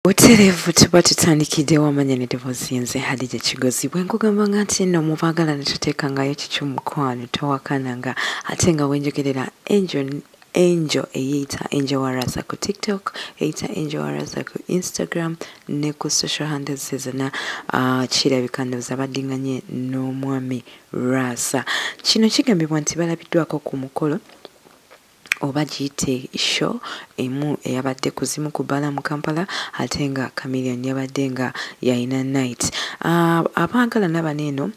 Buterevu tuba tutandikiddewo amanyanirivu zinze Hadija Kigozi bwe nkugamba nga nti nno mubaagala ne tuteekangayo kikyumukwano towakananga ate nga wenjogerera Angel eyita Angel Waraza ku TikTok, eyita Angel Waraza ku Instagram ne ku social handles zonna kirabika ndowooza baddinganye n'omwami Lwasa. Kino kigambibwa nti balabiddwako ku mukolo oba giyite show emu eyabadde kuzimu ku bbala mu Kampala ate nga Chameleon yabadde nga yayina night. Abaagala nabano eno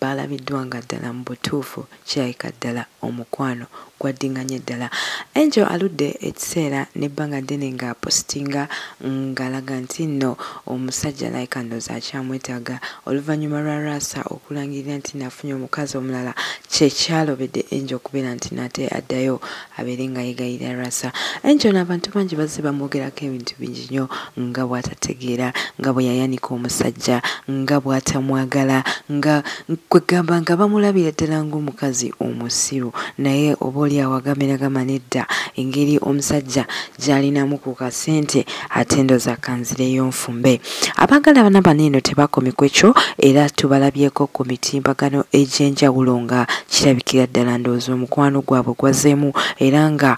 balabiddwa nga ddala mu butuufu kirabika ddala omukwano gwaddinganye ddala. Angel aludde ekiseera n'ebbanga ddene nga apostinga ng'alaga nti nno omusajja like ndowooza akyamwetaaga oluvannyuma lwa Lwasa okulangirira nti nafunye omukazi omulala kye kyalobedde Angel okubeera nti nate addayo abeere nga yegayirira Lwasa. Angel n'abantu bangi bazze bamwogerako ebintu bingi nnyo nga bw'atategeera, nga bwe yayanika omusajja, nga bw'atamwagala, nga kwegamba nga bamulabira ddala ng'omukazi omusiru naye oba oli awagameraga nedda engeri omusajja gy'alinamu ku kasente ate ndowooza kanzireyo nfumbe. Abaagala bana bano eno tebakomye ku ekyo era tubalabyeko ku mitimbagano egy'enjawulo nga kirabikira ddala ndowooza omukwano gwabwe gwazeemu era nga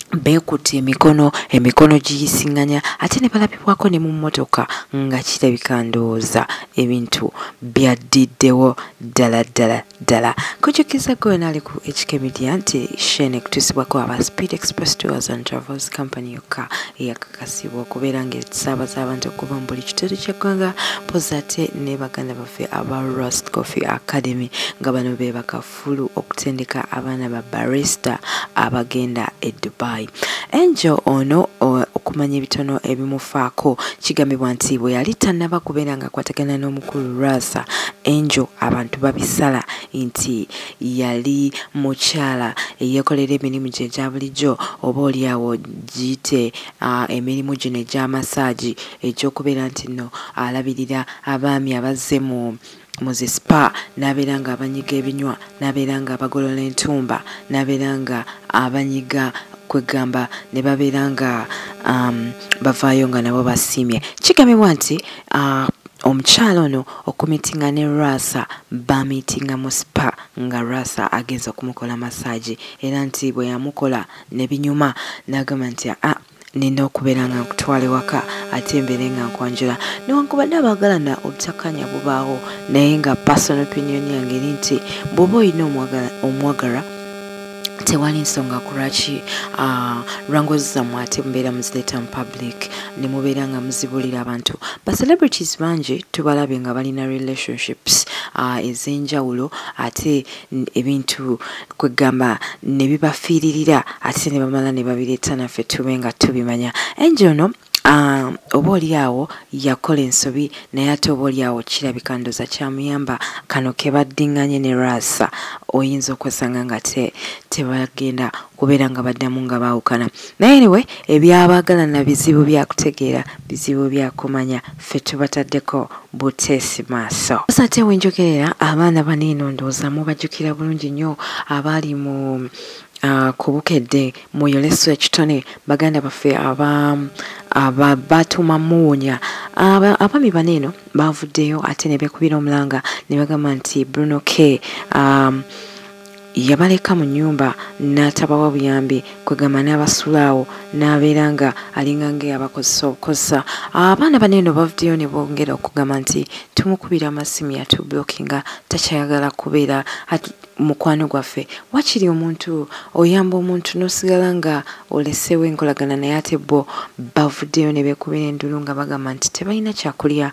beekutte emikono giyisiŋŋanya ate ne balabibwako ne mu mmotoka nga kirabika ndowooza ebintu byaddiddewo ddala. Kujjukiza gwe naali ku HK Media nti Shane kutuusibwako aba Speed Express Tours and Travels Company yokka eyakakasibwa okubeera ng'esaabaza abantu okuva mu buli kitundu ky'eggwanga mpozi ate ne baganda baffe aba Roast Coffee Academy nga bano be bakafulu okutendeka abaana ba barista abagenda e Dubai. Angel ono okumanya ebitono ebimufaako kigambibwa nti bwe yali tannaba kubeera nga akwatagana n'omukulu Lwasa, Angel abantu babisala nti yali mukyala eyeekolera emirimu gye egya bulijjo oba oliawo giyite emirimu gino egy'amasaagi egy'okubeera nti nno alabirira abaami abazze mu zi spa n'abeera nga abanyiga ebinywa n'abeera nga abagolola entumba n'abeera nga abanyiga kwegamba ne babeera nga bavaayo nga nabo basiimye. Kigambibwa nti omukyalo ono okumitinga ne Lwasa bamitinga mu spa nga Lwasa agenza okumukola massage era nti bwe yamukola ne binyuma n'agamba nti nina okubeera nga nkutwala ewaka ate mbeere nga nkwanjula newankubadde abaagalana obutakkaanya bubaawo naye nga personal opinion yange eri nti bw'oba olina omwagala tewali nsonga ku lwaki rangozi zammwe ate mubeera muzireeta mu public ne mubeera nga muzibulira abantu. Ba celebrities bangi tubalabye nga balina relationships ez'enjawulo ate ebintu kwegamba ne bibafiiririra ate ne bamala ne babireeta naffe tube nga tubimanya. Angel no oba oliawo yakola ensobi naye ate oba oliawo kirabika ndowooza kyamuyamba kano ke baddinganye ne Lwasa oyinza okwesanga nga tebagenda kubeera nga baddamu nga baawukana. Naye anyway ebyabaagalana bizibu byakutegeera, bizibu byakumanya, ffe tubataddeko buteesi maaso. Ate wenjogerera abaana bano eno ndowooza mubajjukira bulungi nnyo abaali mu kubukedde mu yoleso ekitone baganda baffe batuuma Muwunya. Abaami bano eno bavuddeyo ate ne beekubira omulanga ne bagamba nti Buruno yabaleka mu nnyumba n'atabawa buyambi kwegamba n'abasulaawo n'abeera nga alinga ng'abakozesa obukozesa. Abaana bano eno bavuddeyo ne bongera okugamba nti tumukubira amasimu yatublokinga takyayagala kubeera mukwano gwaffe. Wakiri omuntu oyamba omuntu n'osigala nga oleseewo enkolagana naye ate bo bavuddeyo ne beekubira endulu nga bagamba nti tebalina kyakulya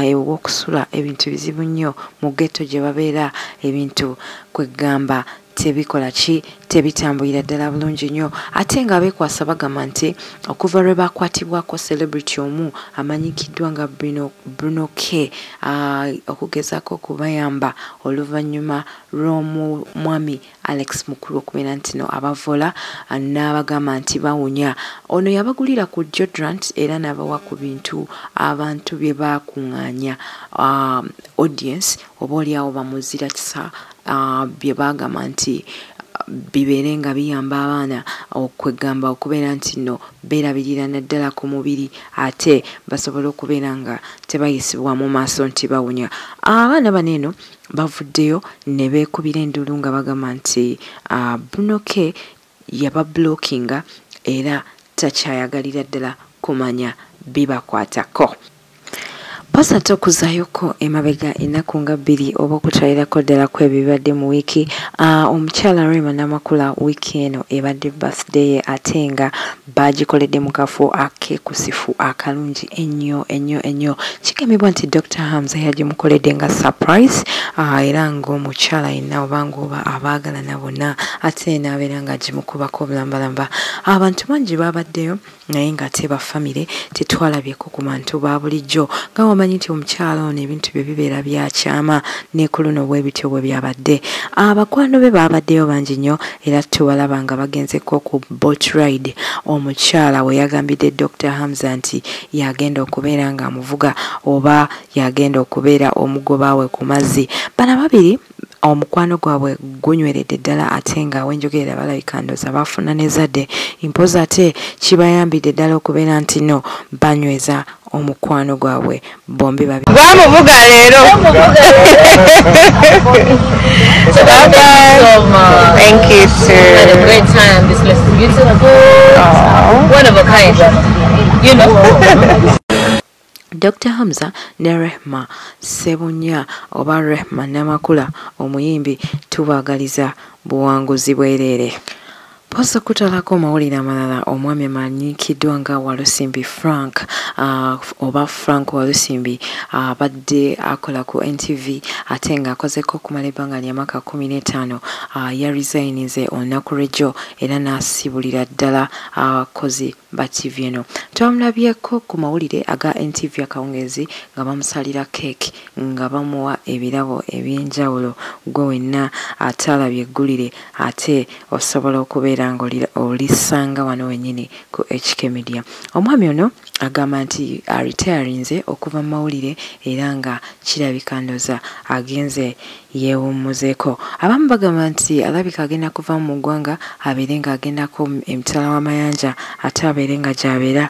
ew'okusula ebintu bizibu nnyo mu ghetto gye babeera ebintu kwegamba tebikola ki tebitambulira ddala bulungi nnyo ate nga beekwasa bagamba nti okuva lwe bakwatibwako celebrity omu amanyikiddwa nga Buruno okugezaako okubayamba oluvannyuma lw'omwami Alex mukulu okubeera nti no abavola n'abagamba nti bawunya. Ono yabagulira ku deodorant era n'abawa ku bintu abantu bye baakuŋŋaanya audience oba oliawo bamuzira kisa bye baagamba nti bibeere nga biyamba abaana okwegamba okubeera nti no beerabirira naddala ku mubiri ate basobola okubeera nga tebayisibwa mu maaso nti bawunya. Abaana bano eno bavuddeyo ne beekubira enduulu nga bagamba nti Bunoke yabablockinga era takyayagalira ddala kumanya bibakwatako. Posa tokuzayoko emabega ennaku nga 2 oba okutwalirako ddala ku ebibadde mu wiiki. Omukyala Rema Namakula wiiki eno ebadde birthday ye ate nga bagikoledde mu kafo akeekusifu akalungi ennyo. Kigambibwa nti Dr. Hamza yagimukoledde nga surprise era ng'omukyala yenna oba abaagalana bonna ate n'abeera nga agimukubako bulambalamba. Abantu bangi babaddeyo naye nga ate bafamire tetwalabyeko ku bantu ba bulijjo nga wamanyi nti omukyala ono ebintu bye bibeera byakyama ne ku luno bwe bityo bwe byabadde. Abakwano be babaddeyo bangi nnyo era tubalaba nga bagenzeko ku boat ride omukyala we yagambidde Dr. Hamza nti yagenda okubeera nga amuvuga oba yagenda okubeera omugoba we ku mazzi. Bana babiri omukwano gwabwe gunyweredde ddala ate nga wenjogerera balabika ndooza bafuna nezadde impoza ate kibayambidde ddala okubeera nti no banyweza omukwano gwabwe bombi babiri. Bamuvuga leero. Thank you too. Had a great time. This was beautiful. One of a kind. You know. Dr. Hamza ne Rehma Sebunya oba Rehma Namakula omuyimbi tubaagaliza buwanguzi bwereere. Posa kutalako mawulire amalala omwami amanyikiddwa nga Walusimbi Frank oba Frank Walusimbi abadde akola ku NTV ate nga akozeko okumala ebbanga ly'amaka 15 yaresignize olunaku lw'ejjo era n'asibulira ddala abakozi ba TV eno. Twamulabyeko ku mawulire aga NTV akawungezi nga bamusalira keeki nga bamuwa ebirabo eby'enjawulo gwe wenna atalabye eggulire ate osobola okubeera olisanga wano wenyini ku HK Media. Omwami ono agamba nti retirinze okuva mu mawulire era nga kirabika ndooza agenze yeewummuzeeko. Abamu bagamba nti alabika agenda kuva mu ggwanga abeere nga agendako emitala w'amayanja ate abeere nga gy'abeera.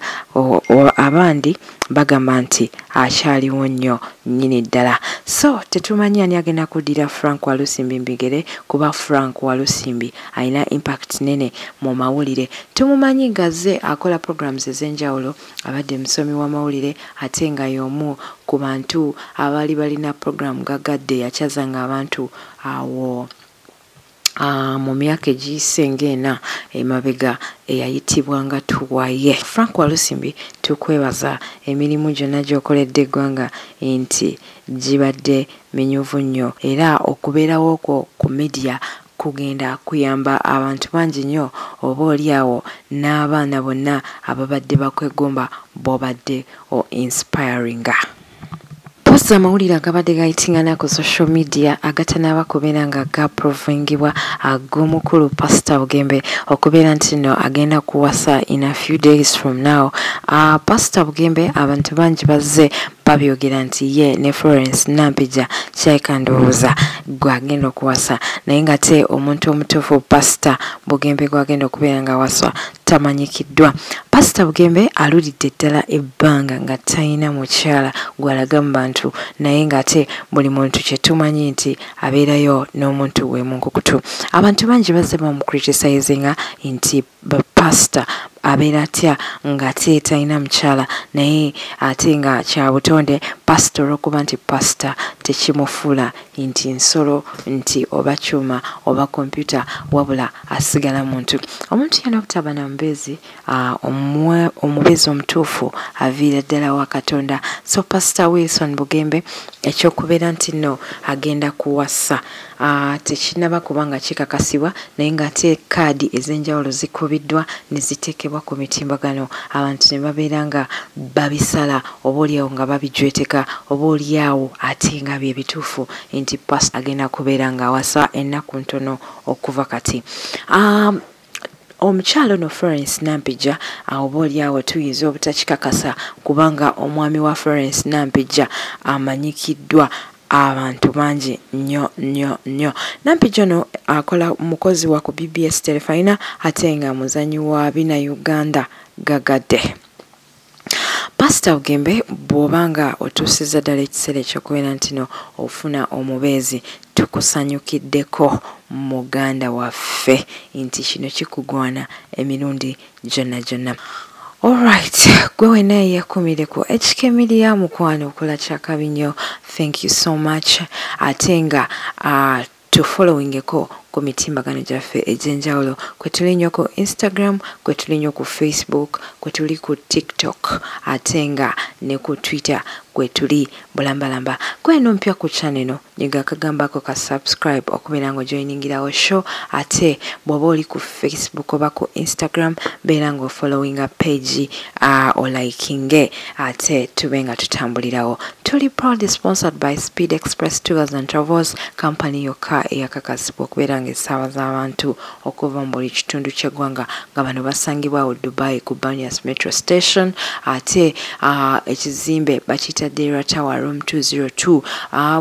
Abandi bagamba nti akyaliwo nnyo nnyini ddala. So tetumanyi ani agenda kuddira Frank Walusimbi mbigere kuba Frank Walusimbi alina impact nene mu mawulire. Tumumanyi ngazze akola programs ez'enjawulo abadde musomi wa mawulire ate nga y'omu ku bantu abaali balina program gagadde yakyazanga abantu awo mu myaka egiyise ng'ena emabega eyayitibwa nga tuwaye. Frank Walusimbi tukwebaza emirimu gyonna gy'okoledde eggwanga nti gibadde minyuvu nnyo era okubeerawo okwo ku media kugenda kuyamba abantu bangi nnyo oba oliawo n'abaana bonna ababadde bakwegomba bobadde o inspiringa. Posa amawulire agabadde gayitingana ku social media agatanaba kubeera nga gaprovingibwa ag'omukulu Pastor Bugembe okubeera nti no agenda kuwasa in a few days from now. Pastor Bugembe abantu bangi bazze babyogera nti ye ne Florence Nampija kyayika ndowooza gwagenda okuwasa naye nga te omuntu omutuufu Pastor Bugembe gwagenda okubeera nga awaswa tamanyikiddwa. Pastor Bugembe alulidde ddala ebbanga nga talina mukyala gw'alaga mu bantu naye nga ate buli muntu kye tumanyi nti abeerayo n'omuntu we mu nkukutu. Abantu bangi bazze bamukriticizinga nti Pastor abeera atya nga ate talina mukyala naye ate nga kya butonde Pastor okuba nti Pastor tekimufuula nti nsolo nti oba kyuma oba kompyuta wabula asigala muntu. Omuntu yena okutaba na mubezi omubezi omutuufu aviira ddala wa Katonda. So Pastor Wilson Bugembe ekyokubeera nti no agenda kuwasa tekinaba kubanga kikakasibwa naye nga ate kaadi ez'enjawulo zikubiddwa ne ziteekebwa ku mitimbagano abantu ne babeera nga babisala oba oliawo nga babijweteka oba oliawo ate nga bye bituufu nti Pastor agenda kubeera nga awasa ennaku ntono okuva kati. Omukyalo no Florence Nampija oba oliawo tuyinza obutakikakasa kubanga omwami wa Florence Nampija amanyikiddwa abantu bangi nnyo. Nampi Jono akola mukozi wa ku BBS Telefina ate nga muzanyi wa bina Uganda gagadde. Pastor Bugembe bw'obanga otuusiza ddala ekiseera ekyokubeera ntino ofuna omubeezi tukusanyukiddeko muganda waffe nti kino kikugwana emirundi gyonna. Alright, gwe wena yeyakumire ku HK Media mukwano okola kyakabi nnyo. Thank you so much. Ate nga tufollowingeko ku mitimbagano gyaffe egy'enjawulo kwe tuli nnyo ku Instagram, kwe tuli nnyo ku Facebook, kwe tuli ku TikTok, ate nga ne ku Twitter kwe tuli bulambalamba. Kweno mpya ku channel no nyiga akagambako ka subscribe okubeera nga ojoiningirawo show, ate bw'oba oli ku Facebook oba ku Instagram beera nga ofollowinga page olikinge, ate tube nga tutambulirawo. Tuli proudly sponsored by Speed Express Tours and Travels, company yokka eyakakasibwa okubeera nga essaawa z'abantu okuva mu buli kitundu ky'eggwanga nga bano basangibwa awo Dubai ku Banyas Metro Station, ate ekizimbe bakiyita Dera Tower Room 202.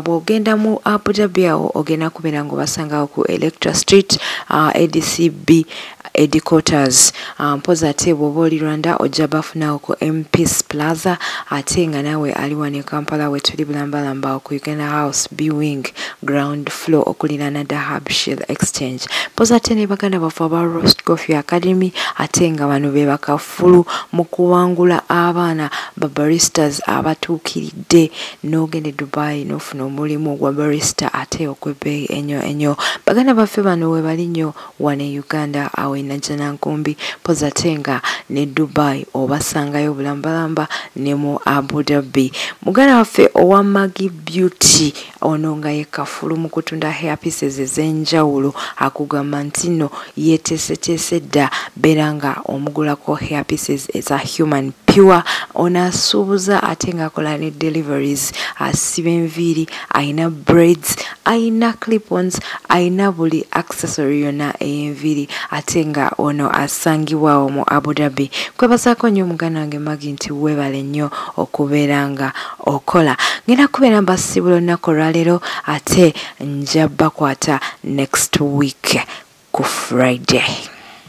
Bw'ogenda mu Abu Dhabi awo ogenda kubeera nga obasangawo ku Electra Street, ADCB headquarters. Mpoza ate bw'oba oli Rwanda ojja bafunawo ku MP's Plaza, ate nga nawe aliwa ne Kampala we tuli bulambalamba ku Uganda House B Wing ground floor okuliraana Dahab Shell Exchange. Mpoza ate ne baganda bafu aba Roast Coffee Academy, ate nga bano be bakafulu mu kuwangula abaana ba baristas abatuukiridde n'ogende Dubai n'ofuna omulimu gwa barista ate okwebbeeyi ennyo. Baganda baffe bano we bali nnyo wane Uganda awe Najjana Nkumbi, mpoza ate nga ne Dubai obasangayo bulambalamba ne mu Abu Dhabi. Muganda waffe owa Magi Beauty ono nga ye kafulu mu kutunda hair pieces ez'enjawulo, akugamba nti no yeteeseteese dda beera nga omugulako hair pieces eza human pure. Ono asuubuza ate nga akola ne deliveries, asiba enviiri, ayina braids, ayina clip-ons, ayina buli accessory yonna ey'enviiri, ate nga ono asangibwawo mu Abu Dhabi. Kwebazaako nnyo muganda wange Magi nti weebale nnyo okubeera nga okola. Ngenda kubeera mbasiibula olunaku olwaleero, ate nja bakwata next week ku Friday.